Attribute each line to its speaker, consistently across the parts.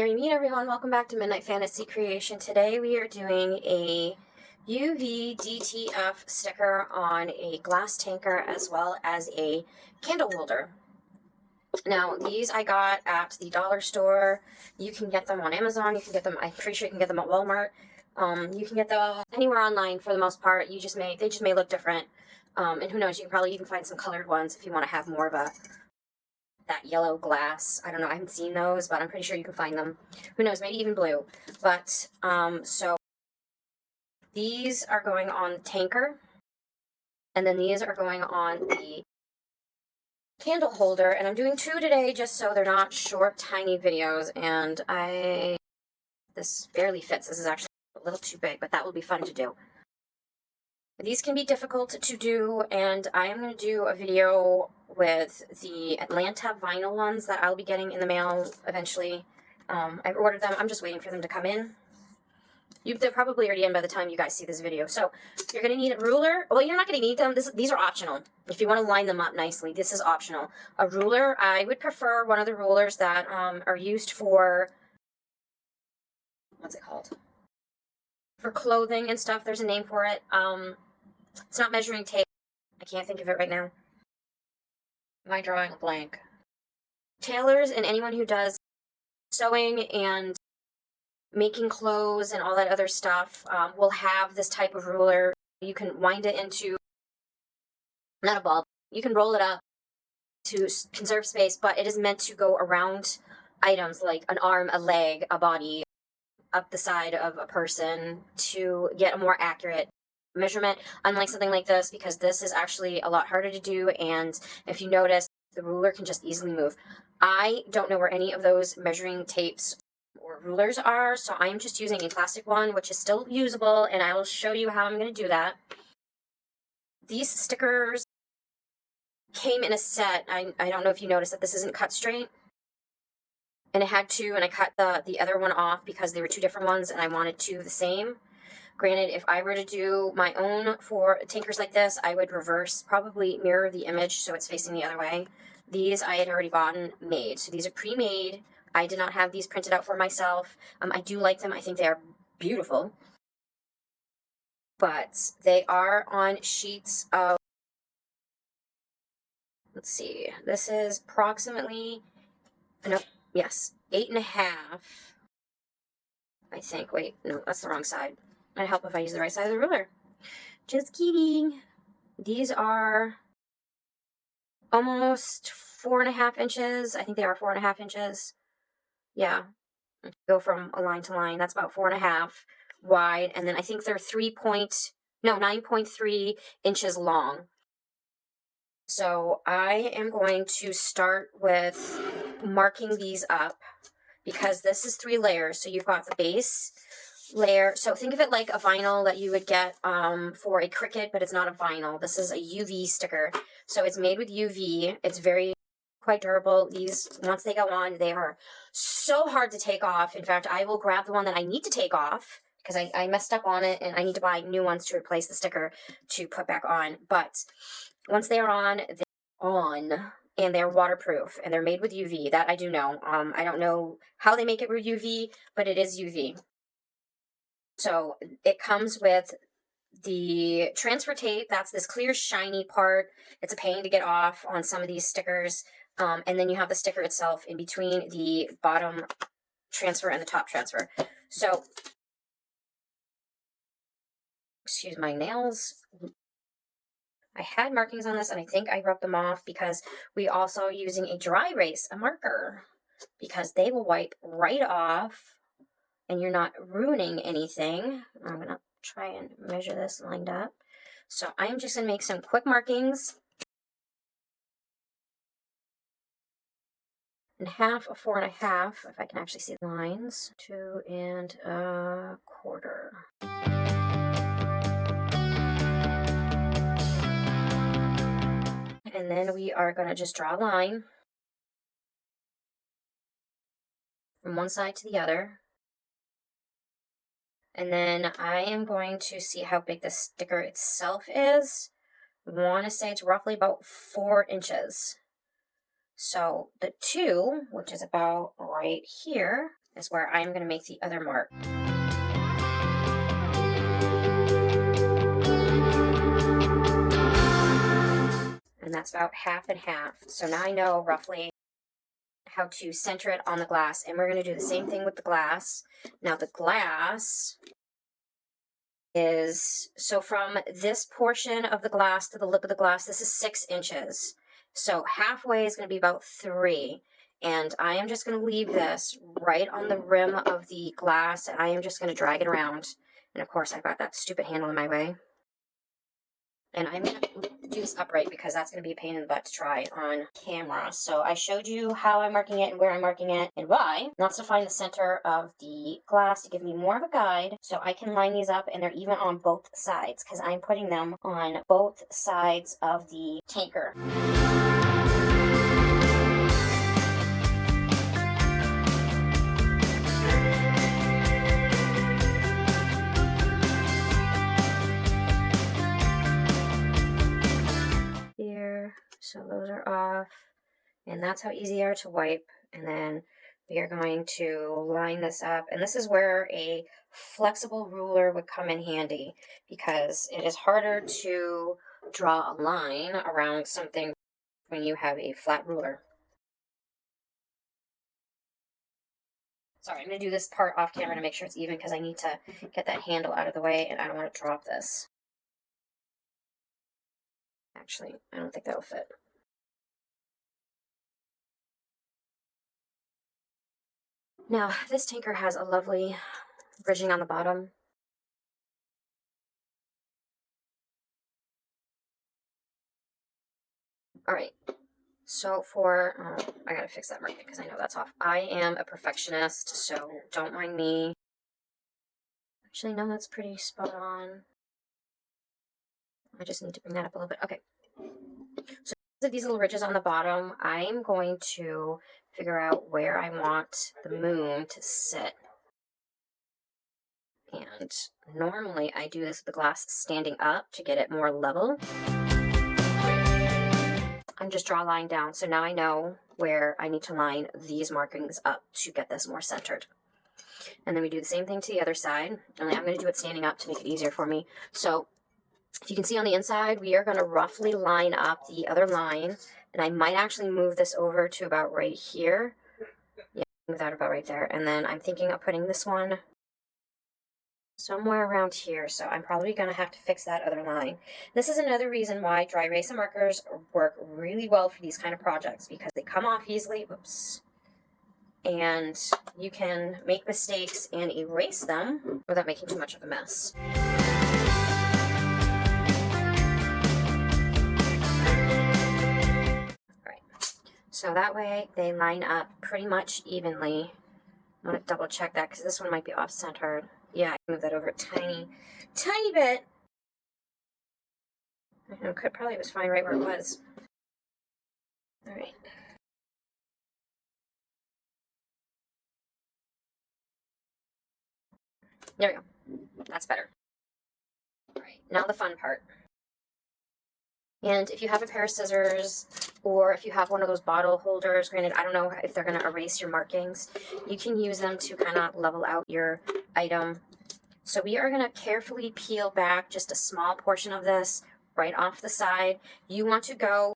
Speaker 1: Merry Meet everyone, welcome back to Midnight Fantasy Creation. Today we are doing a UV DTF sticker on a glass tanker as well as a candle holder. Now these I got at the dollar store. You can get them on Amazon, you can get them, I'm pretty sure you can get them at Walmart. You can get them anywhere online for the most part. They just may look different. And who knows, you can probably even find some colored ones if you want to have more of that yellow glass. I don't know, I haven't seen those, but I'm pretty sure you can find them. Who knows, maybe even blue. But, so these are going on the tanker, and then these are going on the candle holder, and I'm doing two today just so they're not short, tiny videos, and this barely fits. This is actually a little too big, but that will be fun to do. These can be difficult to do, and I am going to do a video with the Atlanta vinyl ones that I'll be getting in the mail eventually. I've ordered them. I'm just waiting for them to come in. They're probably already in by the time you guys see this video. So you're going to need a ruler. Well, you're not going to need them. These are optional. If you want to line them up nicely, this is optional. A ruler, I would prefer one of the rulers that are used for, what's it called? For clothing and stuff. There's a name for it. It's not measuring tape. I can't think of it right now. Am I drawing a blank? Tailors and anyone who does sewing and making clothes and all that other stuff will have this type of ruler. You can wind it into, not a bulb, you can roll it up to conserve space, but it is meant to go around items like an arm, a leg, a body, up the side of a person to get a more accurate measurement, unlike something like this, because this is actually a lot harder to do, and if you notice, the ruler can just easily move. I don't know where any of those measuring tapes or rulers are, so I'm just using a plastic one, which is still usable, and I will show you how I'm going to do that. These stickers came in a set. I don't know if you noticed that this isn't cut straight, and it had two, and I cut the other one off because they were two different ones, and I wanted two the same. Granted, if I were to do my own for tankers like this, I would probably mirror the image so it's facing the other way. These I had already bought and made. So these are pre-made. I did not have these printed out for myself. I do like them. I think they are beautiful. But they are on sheets of, let's see, this is approximately, no, yes, 8.5. I think, wait, no, that's the wrong side. I'd help if I use the right side of the ruler. Just kidding. These are almost 4.5 inches. I think they are 4.5 inches. Yeah. Go from a line to line. That's about 4.5 wide. And then I think they're 9.3 inches long. So I am going to start with marking these up because this is 3 layers. So you've got the base layer. So think of it like a vinyl that you would get for a Cricut, but it's not a vinyl. This is a UV sticker. So it's made with UV. It's quite durable. These, once they go on, they are so hard to take off. In fact, I will grab the one that I need to take off because I messed up on it and I need to buy new ones to replace the sticker to put back on. But once they are on, they're on. And they're waterproof, and they're made with UV. That I do know. I don't know how they make it with UV, but it is UV. So it comes with the transfer tape. That's this clear, shiny part. It's a pain to get off on some of these stickers. And then you have the sticker itself in between the bottom transfer and the top transfer. So, excuse my nails. I had markings on this, and I think I rubbed them off because we also are using a dry erase, a marker, because they will wipe right off. And you're not ruining anything. I'm going to try and measure this lined up. So I'm just going to make some quick markings. And half of 4.5, if I can actually see the lines. 2 1/4. And then we are going to just draw a line from one side to the other. And then I am going to see how big the sticker itself is. I want to say it's roughly about 4 inches. So the 2, which is about right here, is where I'm going to make the other mark. And that's about half and half. So now I know roughly how to center it on the glass. And we're going to do the same thing with the glass. Now the glass is, so from this portion of the glass to the lip of the glass, this is 6 inches. So halfway is going to be about 3. And I am just going to leave this right on the rim of the glass, and I am just going to drag it around. And of course, I've got that stupid handle in my way. And I'm going to do this upright because that's going to be a pain in the butt to try on camera. So I showed you how I'm marking it and where I'm marking it and why. That's to find the center of the glass to give me more of a guide so I can line these up and they're even on both sides because I'm putting them on both sides of the tanker. So those are off, and that's how easy they are to wipe. And then we are going to line this up, and this is where a flexible ruler would come in handy because it is harder to draw a line around something when you have a flat ruler. Sorry, I'm going to do this part off camera to make sure it's even because I need to get that handle out of the way and I don't want to drop this. Actually, I don't think that'll fit. Now, this tanker has a lovely bridging on the bottom. Alright, so for, I gotta fix that marking because I know that's off. I am a perfectionist, so don't mind me. Actually, no, that's pretty spot on. I just need to bring that up a little bit. Okay. So these little ridges on the bottom, I'm going to figure out where I want the moon to sit. And normally I do this with the glass standing up to get it more level. I'm just draw a line down, so now I know where I need to line these markings up to get this more centered. And then we do the same thing to the other side, only I'm going to do it standing up to make it easier for me. So if you can see on the inside, we are going to roughly line up the other line, and I might actually move this over to about right here. Yeah, move that about right there. And then I'm thinking of putting this one somewhere around here, so I'm probably going to have to fix that other line. This is another reason why dry erase markers work really well for these kind of projects, because they come off easily, whoops, and you can make mistakes and erase them without making too much of a mess. So that way they line up pretty much evenly. I'm going to double check that because this one might be off-centered. Yeah, I can move that over a tiny bit. Probably was fine right where it was. All right. There we go. That's better. All right, now the fun part. And if you have a pair of scissors, or if you have one of those bottle holders, granted, I don't know if they're going to erase your markings, you can use them to kind of level out your item. So we are going to carefully peel back just a small portion of this right off the side. You want to go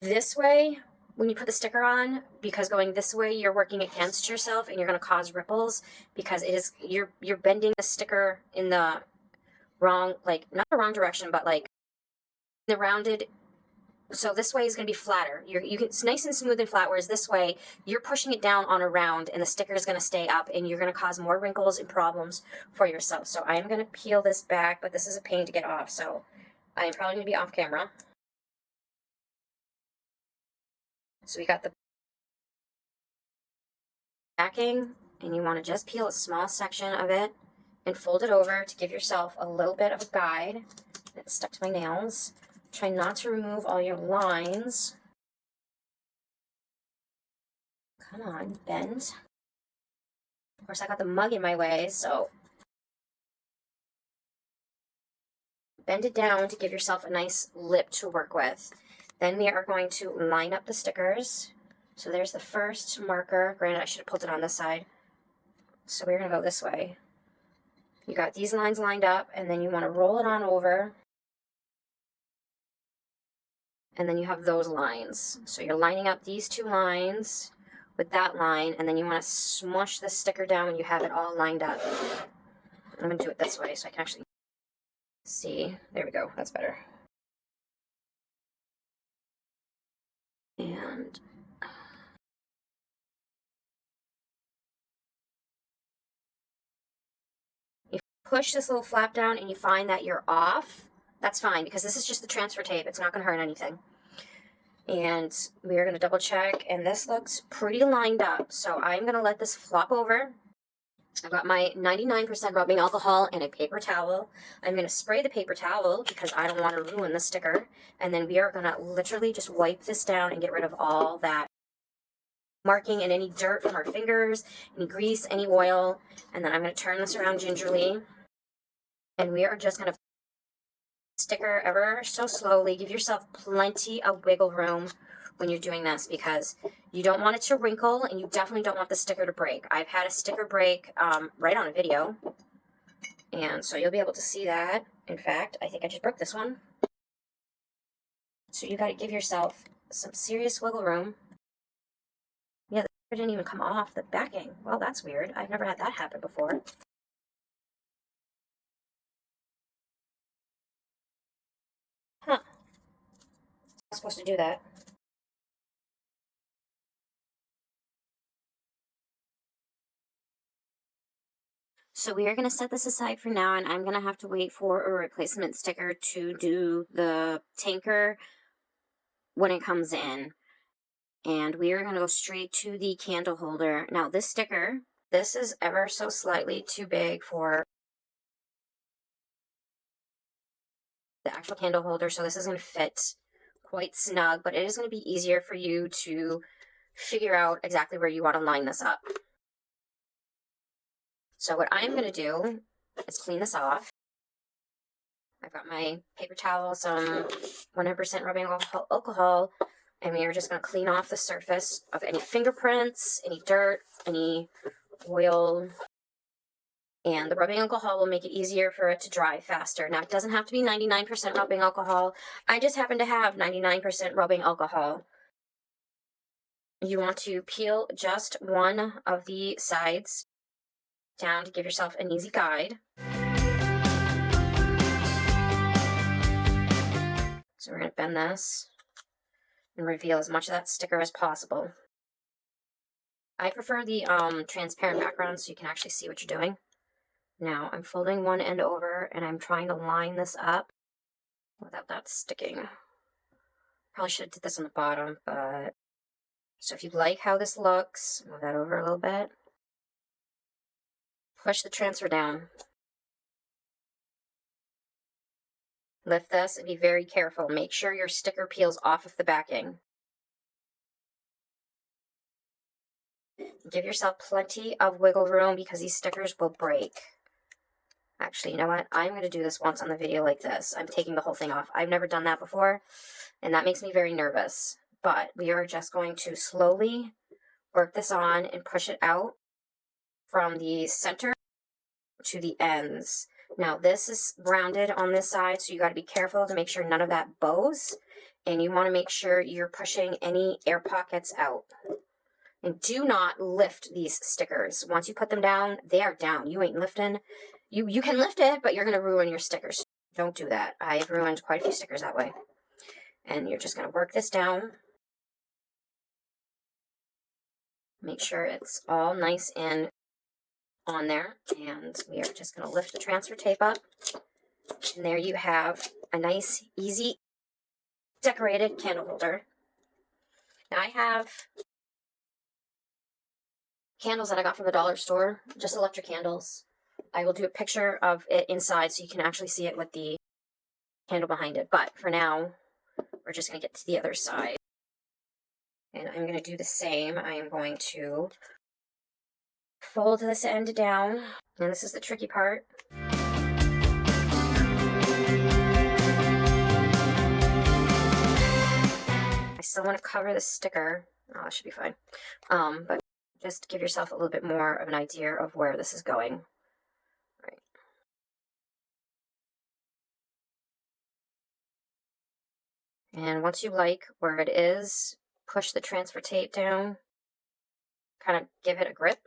Speaker 1: this way when you put the sticker on, because going this way, you're working against yourself and you're going to cause ripples, because it is, you're bending the sticker in the wrong, like, not the wrong direction, but like the rounded. So this way is going to be flatter. It's nice and smooth and flat, whereas this way, you're pushing it down on a round and the sticker is going to stay up and you're going to cause more wrinkles and problems for yourself. So I am going to peel this back, but this is a pain to get off, so I'm probably going to be off camera. So we got the backing, and you want to just peel a small section of it and fold it over to give yourself a little bit of a guide. It's stuck to my nails. Try not to remove all your lines. Come on, bend. Of course, I got the mug in my way, so bend it down to give yourself a nice lip to work with. Then we are going to line up the stickers. So there's the first marker. Granted, I should have pulled it on this side. So we're going to go this way. You got these lines lined up, and then you want to roll it on over. And then you have those lines. So you're lining up these two lines with that line, and then you want to smush the sticker down when you have it all lined up. I'm going to do it this way so I can actually see. There we go. That's better. And you push this little flap down and you find that you're off. That's fine, because this is just the transfer tape. It's not going to hurt anything. And we are going to double check, and this looks pretty lined up. So I'm going to let this flop over. I've got my 99% rubbing alcohol and a paper towel. I'm going to spray the paper towel because I don't want to ruin the sticker. And then we are going to literally just wipe this down and get rid of all that marking and any dirt from our fingers, any grease, any oil. And then I'm going to turn this around gingerly. And we are just going to sticker ever so slowly. Give yourself plenty of wiggle room when you're doing this, because you don't want it to wrinkle, and you definitely don't want the sticker to break. I've had a sticker break right on a video, and so you'll be able to see that. In fact, I think I just broke this one. So you got to give yourself some serious wiggle room. Yeah, the sticker didn't even come off the backing. Well, that's weird. I've never had that happen before. Huh. I'm supposed to do that. So we are going to set this aside for now, and I'm going to have to wait for a replacement sticker to do the tanker when it comes in. And we are going to go straight to the candle holder. Now this sticker, this is ever so slightly too big for the actual candle holder, so this is going to fit quite snug, but it is going to be easier for you to figure out exactly where you want to line this up. So what I'm going to do is clean this off. I've got my paper towel, some 100% rubbing alcohol, and we are just going to clean off the surface of any fingerprints, any dirt, any oil. And the rubbing alcohol will make it easier for it to dry faster. Now, it doesn't have to be 99% rubbing alcohol. I just happen to have 99% rubbing alcohol. You want to peel just one of the sides down to give yourself an easy guide. So we're going to bend this and reveal as much of that sticker as possible. I prefer the transparent background so you can actually see what you're doing. Now I'm folding one end over and I'm trying to line this up without that sticking. Probably should have did this on the bottom, but so if you like how this looks, move that over a little bit. Push the transfer down. Lift this and be very careful. Make sure your sticker peels off of the backing. Give yourself plenty of wiggle room because these stickers will break. Actually, you know what? I'm going to do this once on the video like this. I'm taking the whole thing off. I've never done that before, and that makes me very nervous. But we are just going to slowly work this on and push it out from the center to the ends. Now, this is rounded on this side, so you got to be careful to make sure none of that bows, and you want to make sure you're pushing any air pockets out. And do not lift these stickers. Once you put them down, they are down. You ain't lifting. You can lift it, but you're going to ruin your stickers. Don't do that. I've ruined quite a few stickers that way. And you're just going to work this down. Make sure it's all nice and on there. And we are just going to lift the transfer tape up. And there you have a nice, easy, decorated candle holder. Now I have candles that I got from the dollar store, just electric candles. I will do a picture of it inside so you can actually see it with the candle behind it. But for now, we're just going to get to the other side. And I'm going to do the same. I am going to fold this end down. And this is the tricky part. I still want to cover the sticker Oh, that should be fine. But just give yourself a little bit more of an idea of where this is going. Right. And once you like where it is, push the transfer tape down, kind of give it a grip,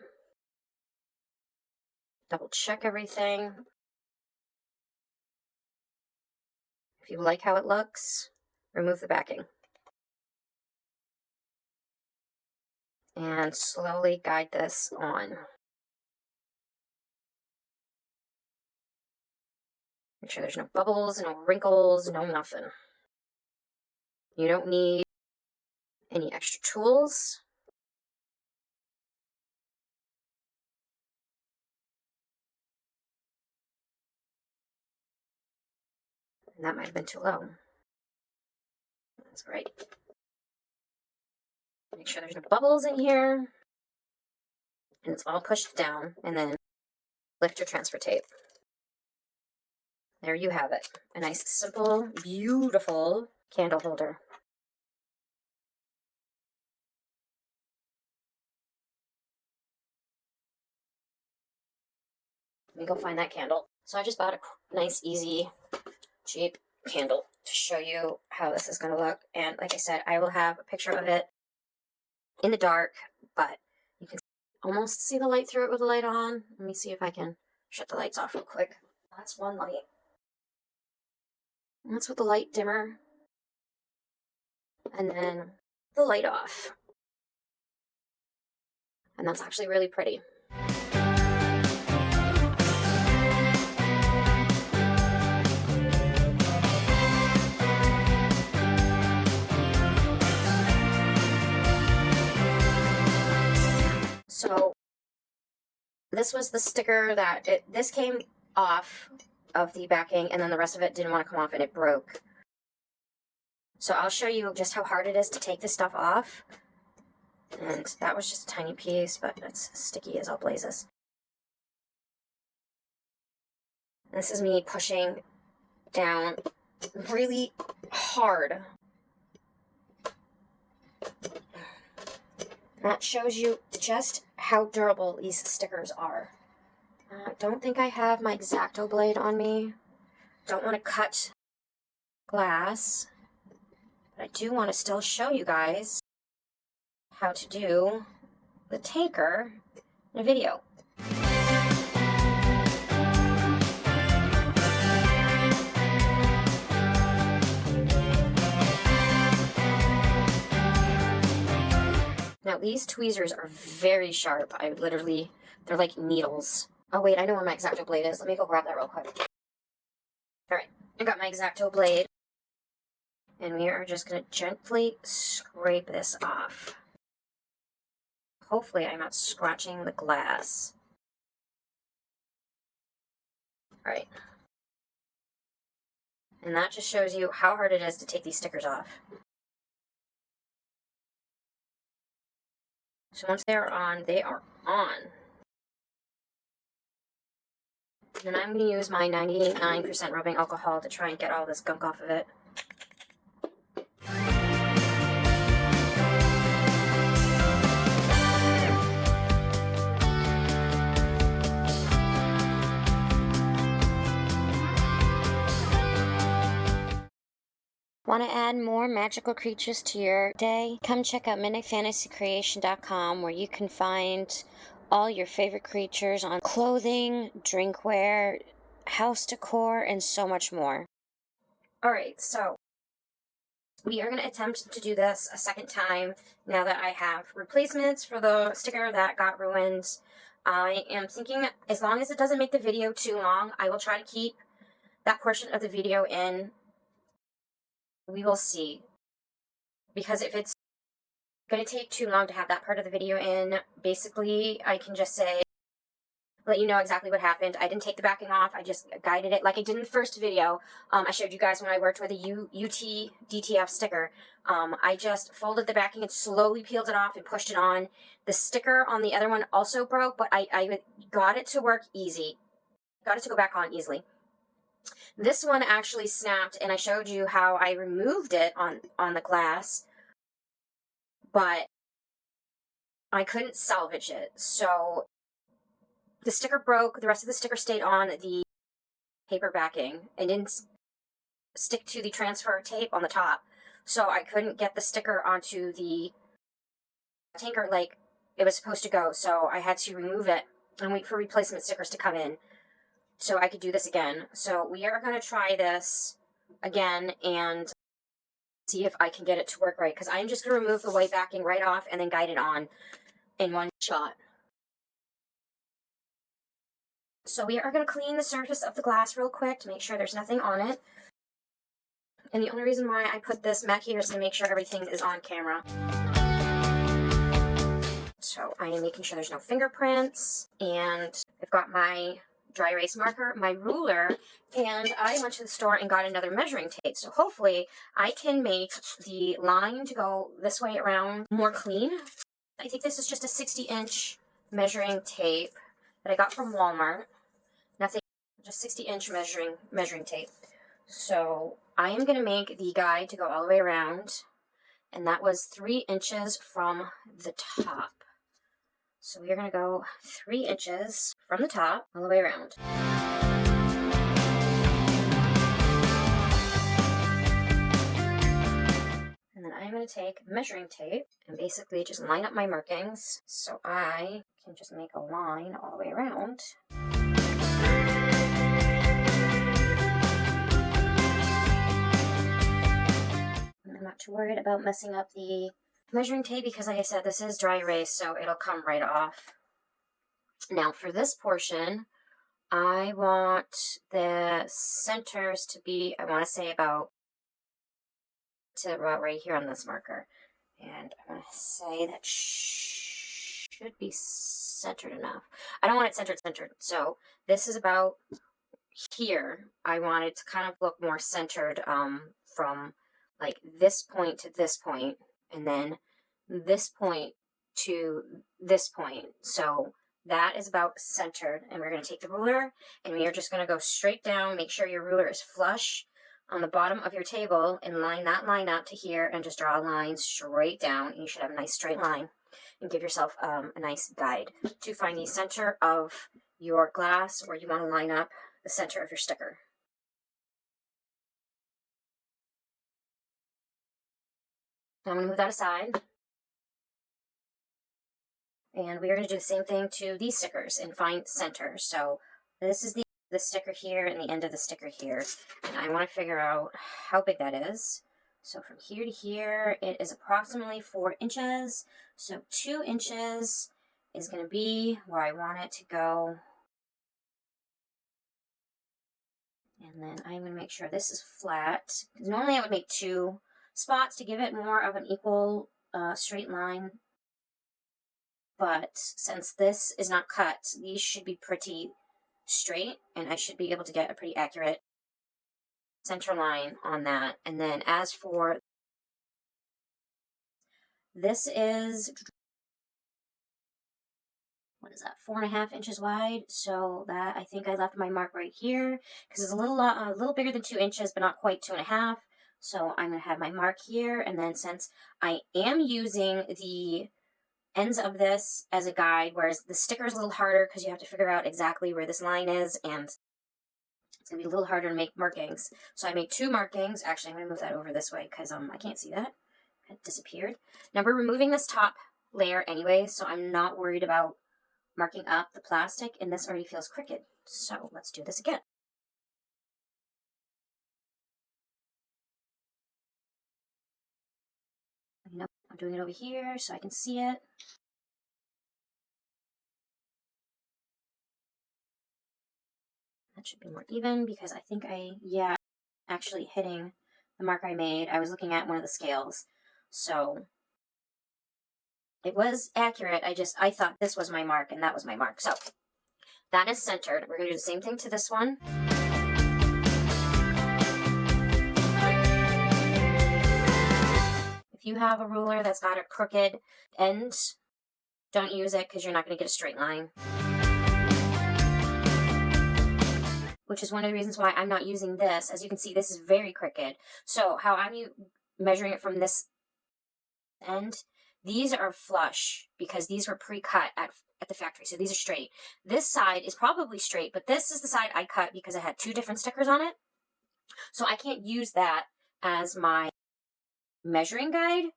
Speaker 1: double check everything. If you like how it looks, remove the backing. And slowly guide this on. Make sure there's no bubbles, no wrinkles, no nothing. You don't need any extra tools. And that might have been too low. That's right. Make sure there's no bubbles in here. And it's all pushed down. And then lift your transfer tape. There you have it. A nice, simple, beautiful candle holder. Let me go find that candle. So I just bought a nice, easy, cheap candle to show you how this is going to look. And like I said, I will have a picture of it in the dark, but you can almost see the light through it with the light on. Let me see if I can shut the lights off real quick. That's one light. That's with the light dimmer. And then the light off. And that's actually really pretty. So this was the sticker that this came off of the backing, and then the rest of it didn't want to come off and it broke. So I'll show you just how hard it is to take this stuff off. And that was just a tiny piece, but it's sticky as all blazes. This is me pushing down really hard. That shows you just how durable these stickers are. I don't think I have my X-Acto blade on me. Don't want to cut glass. But I do want to still show you guys how to do the taker in a video. Now these tweezers are very sharp. They're like needles. Oh wait, I know where my X-Acto blade is. Let me go grab that real quick. Alright, I got my X-Acto blade. And we are just going to gently scrape this off. Hopefully I'm not scratching the glass. Alright. And that just shows you how hard it is to take these stickers off. So once they are on, they are on. And then I'm going to use my 99% rubbing alcohol to try and get all this gunk off of it. Want to add more magical creatures to your day? Come check out midnightfantasycreation.com, where you can find all your favorite creatures on clothing, drinkware, house decor, and so much more. Alright, so we are going to attempt to do this a second time now that I have replacements for the sticker that got ruined. I am thinking, as long as it doesn't make the video too long, I will try to keep that portion of the video in. We will see. Because if it's going to take too long to have that part of the video in, basically I can just say, let you know exactly what happened. I didn't take the backing off. I just guided it like I did in the first video. I showed you guys when I worked with a UV DTF sticker. I just folded the backing and slowly peeled it off and pushed it on. The sticker on the other one also broke, but I got it to work easy. Got it to go back on easily. This one actually snapped, and I showed you how I removed it on the glass. But I couldn't salvage it. So the sticker broke, the rest of the sticker stayed on the paper backing and didn't stick to the transfer tape on the top. So I couldn't get the sticker onto the tanker like it was supposed to go. So I had to remove it and wait for replacement stickers to come in so I could do this again. So we are going to try this again and see if I can get it to work right, because I'm just going to remove the white backing right off and then guide it on in one shot. So we are going to clean the surface of the glass real quick to make sure there's nothing on it. And the only reason why I put this mat here is to make sure everything is on camera. So I am making sure there's no fingerprints, and I've got my dry erase marker, my ruler, and I went to the store and got another measuring tape. So hopefully I can make the line to go this way around more clean. I think this is just a 60-inch measuring tape that I got from Walmart. Nothing, just 60-inch measuring tape. So I am going to make the guide to go all the way around, and that was 3 inches from the top. So we are going to go 3 inches from the top all the way around. And then I'm going to take measuring tape and basically just line up my markings so I can just make a line all the way around. And I'm not too worried about messing up the measuring tape because, like I said, this is dry erase, so it'll come right off. Now for this portion, I want the centers to be, I want to say about right here on this marker. And I want to say that should be centered enough. I don't want it centered. So this is about here. I want it to kind of look more centered from like this point to this point, and then this point to this point. So that is about centered, and we're going to take the ruler and we are just going to go straight down. Make sure your ruler is flush on the bottom of your table and line that line up to here and just draw a line straight down. And you should have a nice straight line and give yourself a nice guide to find the center of your glass where you want to line up the center of your sticker. Now I'm going to move that aside. And we are going to do the same thing to these stickers and find center. So this is the sticker here and the end of the sticker here. And I want to figure out how big that is. So from here to here, it is approximately 4 inches. So 2 inches is going to be where I want it to go. And then I'm going to make sure this is flat. Because normally I would make 2 spots to give it more of an equal straight line. But since this is not cut, these should be pretty straight, and I should be able to get a pretty accurate center line on that. And then as for this is, what is that, 4.5 inches wide. So that, I think I left my mark right here because it's a little bigger than 2 inches, but not quite 2.5. So I'm going to have my mark here. And then since I am using the ends of this as a guide, whereas the sticker is a little harder because you have to figure out exactly where this line is, and it's going to be a little harder to make markings. So I made 2 markings. Actually, I'm going to move that over this way because I can't see that. It disappeared. Now we're removing this top layer anyway, so I'm not worried about marking up the plastic, and this already feels crooked. So let's do this again. I'm doing it over here so I can see it. That should be more even because I think actually hitting the mark I made. I was looking at one of the scales. So it was accurate. I thought this was my mark and that was my mark. So that is centered. We're going to do the same thing to this one. If you have a ruler that's got a crooked end, don't use it because you're not going to get a straight line. Which is one of the reasons why I'm not using this. As you can see, this is very crooked. So how I'm measuring it from this end These are flush because these were pre-cut at the factory, so these are straight. This side is probably straight, but this is the side I cut because it had 2 different stickers on it. So I can't use that as my measuring guide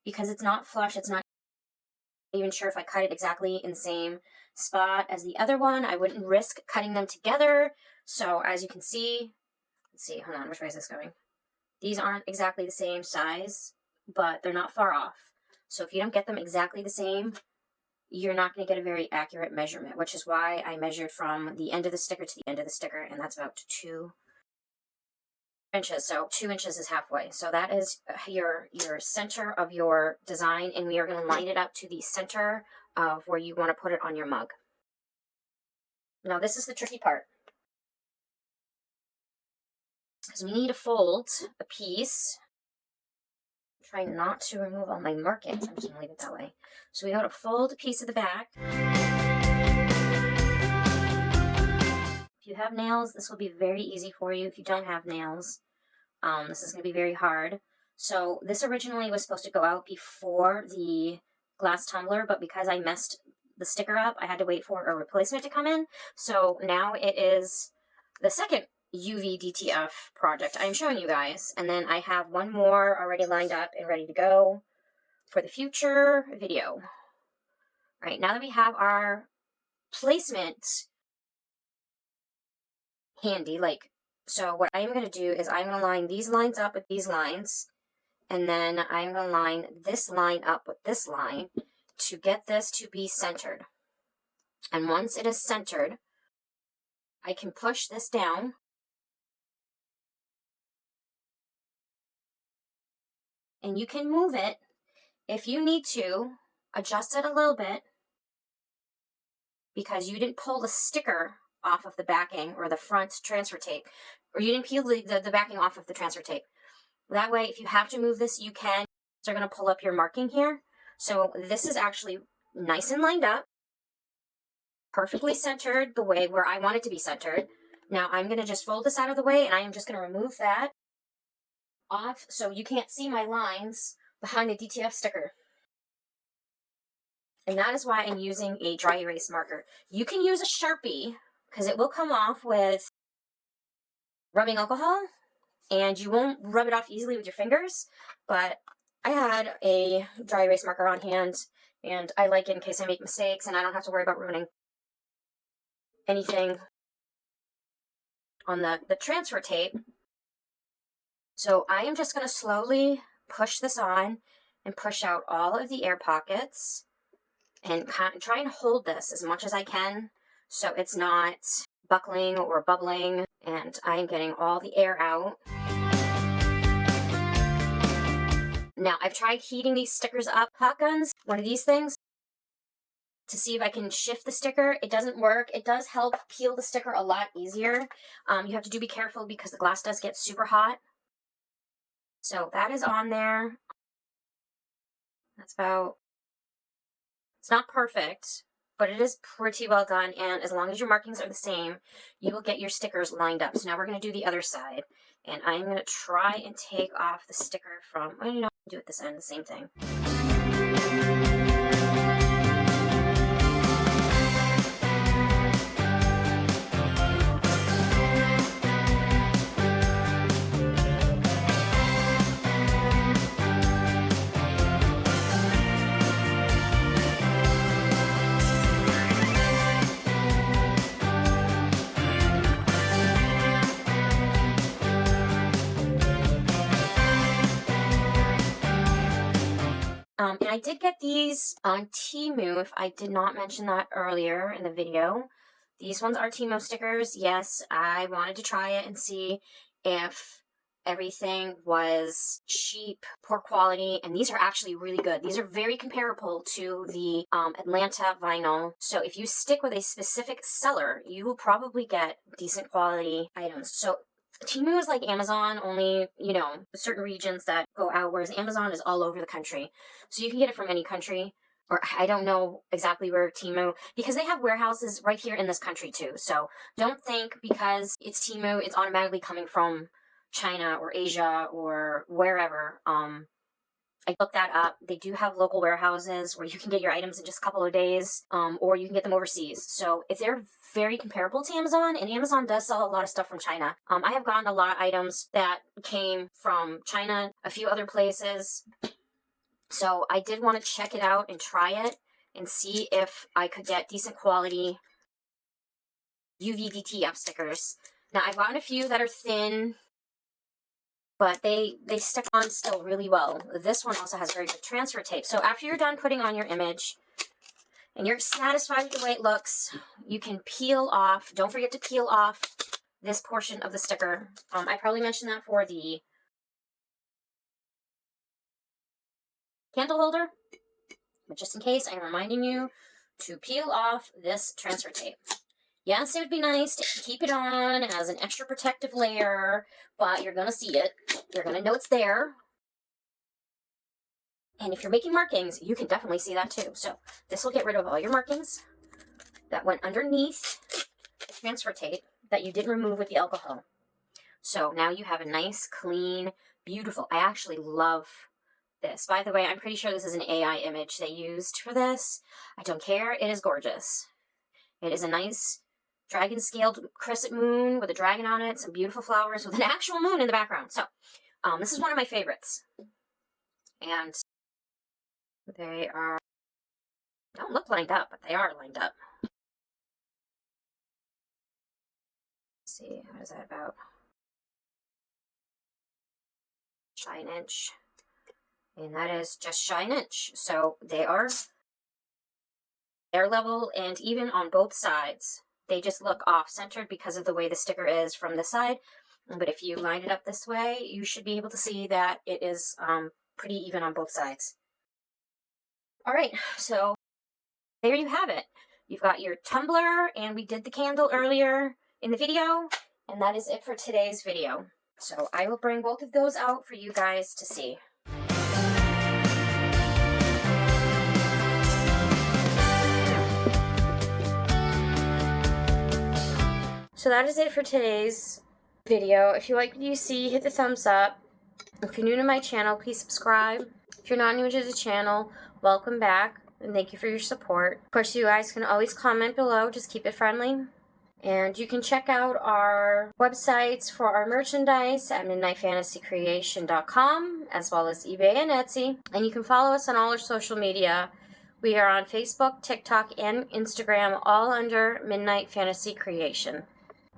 Speaker 1: because it's not flush. It's not even sure if I cut it exactly in the same spot as the other one. I wouldn't risk cutting them together. So as you can see, let's see, hold on, which way is this going? These aren't exactly the same size, but they're not far off. So if you don't get them exactly the same, you're not going to get a very accurate measurement, which is why I measured from the end of the sticker to the end of the sticker, and that's about 2 inches. So 2 inches is halfway. So that is your center of your design, and we are going to line it up to the center of where you want to put it on your mug. Now this is the tricky part, because we need to fold a piece. I'm trying not to remove all my markings. I'm just going to leave it that way. So we got to fold a piece of the back. If you have nails, this will be very easy for you. If you don't have nails, this is going to be very hard. So this originally was supposed to go out before the glass tumbler, but because I messed the sticker up, I had to wait for a replacement to come in. So now it is the second UV DTF project I'm showing you guys. And then I have one more already lined up and ready to go for the future video. All right, now that we have our placement handy, so what I'm going to do is I'm going to line these lines up with these lines, and then I'm going to line this line up with this line to get this to be centered. And once it is centered, I can push this down and you can move it if you need to, adjust it a little bit because you didn't pull the sticker off of the backing or the front transfer tape, or you didn't peel the backing off of the transfer tape. That way, if you have to move this, you can. They're going to pull up your marking here. So this is actually nice and lined up, perfectly centered the way where I want it to be centered. Now I'm going to just fold this out of the way, and I am just going to remove that off so you can't see my lines behind the DTF sticker. And that is why I'm using a dry erase marker. You can use a Sharpie because it will come off with rubbing alcohol and you won't rub it off easily with your fingers, but I had a dry erase marker on hand and I like it in case I make mistakes and I don't have to worry about ruining anything on the transfer tape. So I am just going to slowly push this on and push out all of the air pockets and try and hold this as much as I can so it's not buckling or bubbling, and I am getting all the air out. Now I've tried heating these stickers up, hot guns, one of these things, to see if I can shift the sticker. It doesn't work. It does help peel the sticker a lot easier. You have to be careful because the glass does get super hot. So that is on there. That's about, it's not perfect, but it is pretty well done. And as long as your markings are the same, you will get your stickers lined up. So now we're going to do the other side. And I'm going to try and take off the sticker from, well, you know, do it this end, the same thing. And I did get these on Temu, if I did not mention that earlier in the video. These ones are Temu stickers. Yes, I wanted to try it and see if everything was cheap, poor quality, and these are actually really good. These are very comparable to the Atlanta vinyl. So if you stick with a specific seller, you will probably get decent quality items. So Temu is like Amazon, only, you know, certain regions that go out, whereas Amazon is all over the country. So you can get it from any country, or I don't know exactly where Temu, because they have warehouses right here in this country too. So don't think because it's Temu, it's automatically coming from China or Asia or wherever. I looked that up. They do have local warehouses where you can get your items in just a couple of days, or you can get them overseas. So if they're very comparable to Amazon, and Amazon does sell a lot of stuff from China. I have gotten a lot of items that came from China, a few other places. So I did want to check it out and try it and see if I could get decent quality UV DTF stickers. Now, I've gotten a few that are thin, but they stick on still really well. This one also has very good transfer tape. So after you're done putting on your image and you're satisfied with the way it looks, you can peel off. Don't forget to peel off this portion of the sticker. I probably mentioned that for the candle holder, but just in case, I'm reminding you to peel off this transfer tape. Yes, it would be nice to keep it on as an extra protective layer, but you're going to see it. You're going to know it's there. And if you're making markings, you can definitely see that too. So this will get rid of all your markings that went underneath the transfer tape that you didn't remove with the alcohol. So now you have a nice, clean, beautiful, I actually love this. By the way, I'm pretty sure this is an AI image they used for this. I don't care. It is gorgeous. It is a nice dragon scaled crescent moon with a dragon on it, some beautiful flowers with an actual moon in the background. So this is one of my favorites. And they don't look lined up, but they are lined up. Let's see, what is that about? Shy an inch. And that is just shy an inch. So they're level and even on both sides. They just look off-centered because of the way the sticker is from this side. But if you line it up this way, you should be able to see that it is pretty even on both sides. All right, so there you have it. You've got your tumbler, and we did the candle earlier in the video, and that is it for today's video. So I will bring both of those out for you guys to see. So that is it for today's video. If you like what you see, hit the thumbs up. If you're new to my channel, please subscribe. If you're not new to the channel, welcome back, and thank you for your support. Of course, you guys can always comment below, just keep it friendly. And you can check out our websites for our merchandise at midnightfantasycreation.com, as well as eBay and Etsy. And you can follow us on all our social media. We are on Facebook, TikTok, and Instagram, all under Midnight Fantasy Creation.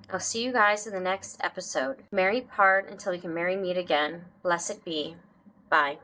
Speaker 1: I'll see you guys in the next episode. Merry part until we can merry meet again. Blessed be. Bye.